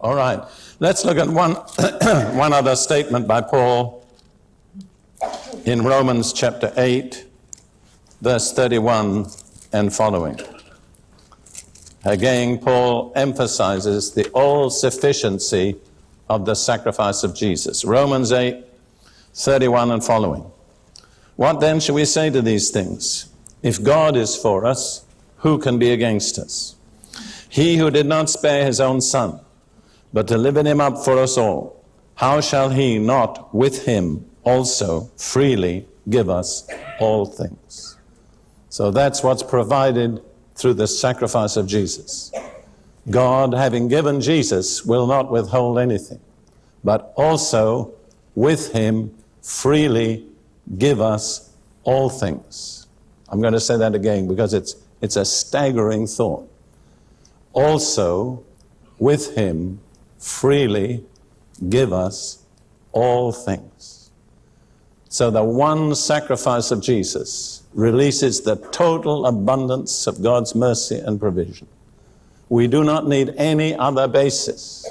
All right. Let's look at one other statement by Paul in Romans chapter 8, verse 31 and following. Again, Paul emphasizes the all-sufficiency of the sacrifice of Jesus. Romans 8, 31 and following. What then shall we say to these things? If God is for us, who can be against us? He who did not spare his own son, but delivered him up for us all, how shall he not with him also freely give us all things? So that's what's provided through the sacrifice of Jesus. God, having given Jesus, will not withhold anything, but also with him freely give us all things. I'm going to say that again because it's a staggering thought. Also, with him freely give us all things. So the one sacrifice of Jesus releases the total abundance of God's mercy and provision. We do not need any other basis.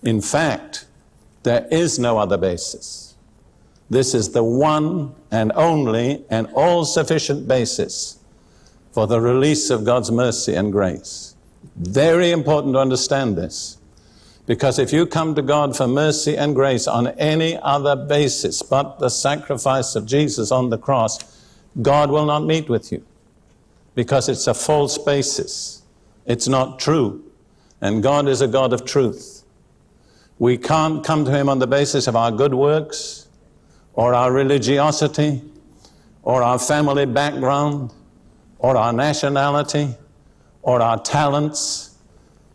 In fact, there is no other basis. This is the one and only and all-sufficient basis for the release of God's mercy and grace. Very important to understand this, because if you come to God for mercy and grace on any other basis but the sacrifice of Jesus on the cross, God will not meet with you, because it's a false basis. It's not true, and God is a God of truth. We can't come to him on the basis of our good works, or our religiosity, or our family background, or our nationality, or our talents,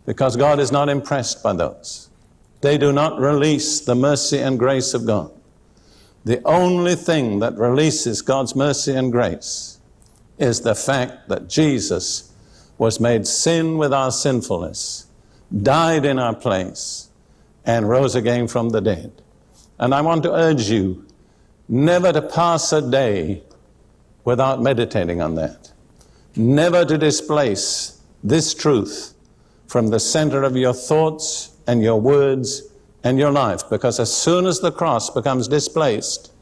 because God is not impressed by those. They do not release the mercy and grace of God. The only thing that releases God's mercy and grace is the fact that Jesus was made sin with our sinfulness, died in our place, and rose again from the dead. And I want to urge you never to pass a day without meditating on that. Never to displace this truth from the center of your thoughts and your words and your life, because as soon as the cross becomes displaced,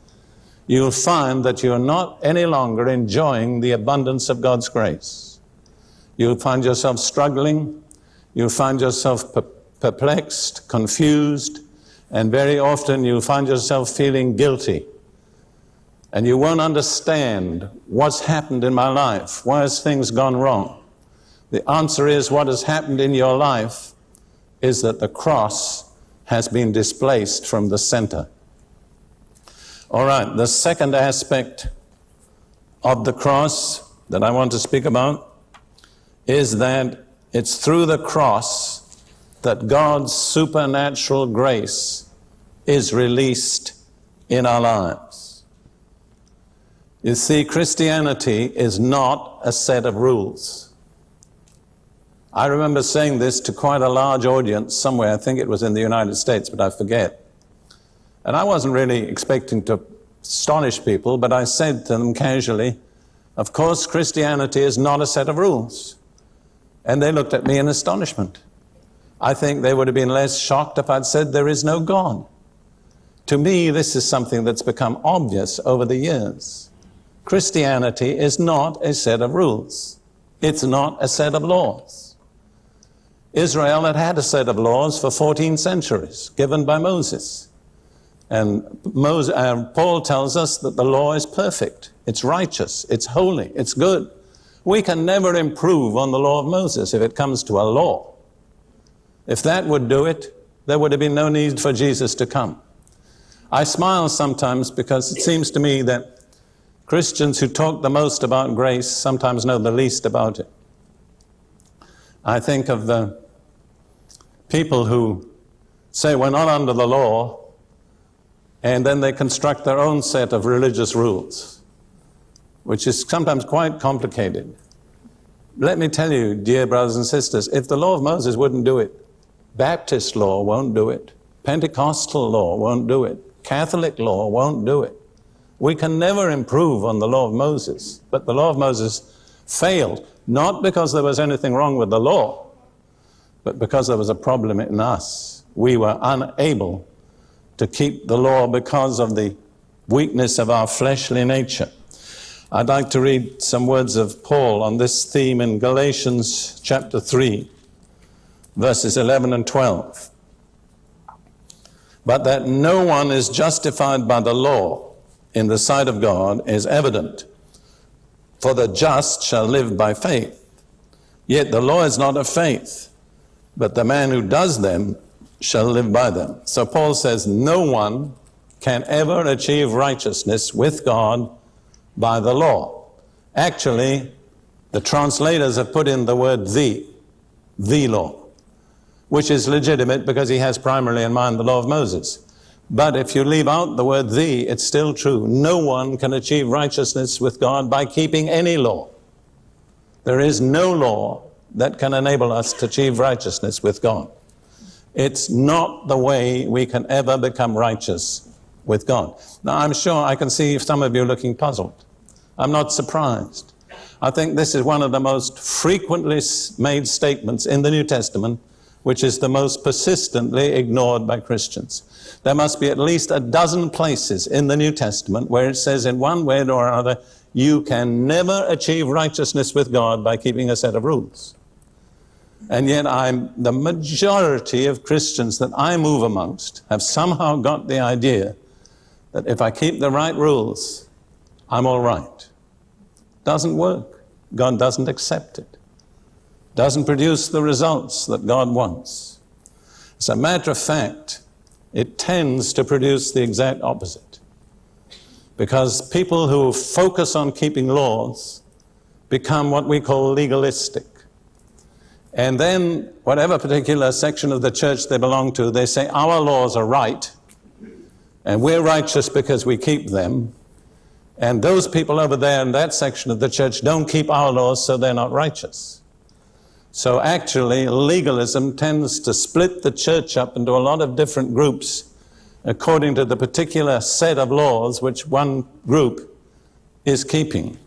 you'll find that you're not any longer enjoying the abundance of God's grace. You'll find yourself struggling, you'll find yourself perplexed, confused, and very often you'll find yourself feeling guilty. And you won't understand what's happened in my life. Why has things gone wrong? The answer is, what has happened in your life is that the cross has been displaced from the center. All right, the second aspect of the cross that I want to speak about is that it's through the cross that God's supernatural grace is released in our lives. You see, Christianity is not a set of rules. I remember saying this to quite a large audience somewhere. I think it was in the United States, but I forget. And I wasn't really expecting to astonish people, but I said to them casually, of course, Christianity is not a set of rules. And they looked at me in astonishment. I think they would have been less shocked if I'd said there is no God. To me, this is something that's become obvious over the years. Christianity is not a set of rules. It's not a set of laws. Israel had a set of laws for 14 centuries, given by Moses. And Paul tells us that the law is perfect, it's righteous, it's holy, it's good. We can never improve on the law of Moses if it comes to a law. If that would do it, there would have been no need for Jesus to come. I smile sometimes because it seems to me that Christians who talk the most about grace sometimes know the least about it. I think of the people who say we're not under the law, and then they construct their own set of religious rules, which is sometimes quite complicated. Let me tell you, dear brothers and sisters, if the law of Moses wouldn't do it, Baptist law won't do it, Pentecostal law won't do it, Catholic law won't do it. We can never improve on the law of Moses, but the law of Moses failed, not because there was anything wrong with the law, but because there was a problem in us. we were unable to keep the law because of the weakness of our fleshly nature. I'd like to read some words of Paul on this theme in Galatians chapter 3, verses 11 and 12. But that no one is justified by the law in the sight of God is evident, for the just shall live by faith. Yet the law is not of faith, but the man who does them shall live by them. So Paul says no one can ever achieve righteousness with God by the law. Actually, the translators have put in the word the law, which is legitimate because he has primarily in mind the law of Moses. But if you leave out the word the, it's still true. No one can achieve righteousness with God by keeping any law. There is no law that can enable us to achieve righteousness with God. It's not the way we can ever become righteous with God. Now, I'm sure I can see some of you looking puzzled. I'm not surprised. I think this is one of the most frequently made statements in the New Testament, which is the most persistently ignored by Christians. There must be at least a dozen places in the New Testament where it says in one way or another, you can never achieve righteousness with God by keeping a set of rules. And yet the majority of Christians that I move amongst have somehow got the idea that if I keep the right rules, I'm all right. Doesn't work. God doesn't accept it. Doesn't produce the results that God wants. As a matter of fact, it tends to produce the exact opposite. Because people who focus on keeping laws become what we call legalistic. And then, whatever particular section of the church they belong to, they say, our laws are right, and we're righteous because we keep them, and those people over there in that section of the church don't keep our laws, so they're not righteous. So actually, legalism tends to split the church up into a lot of different groups according to the particular set of laws which one group is keeping.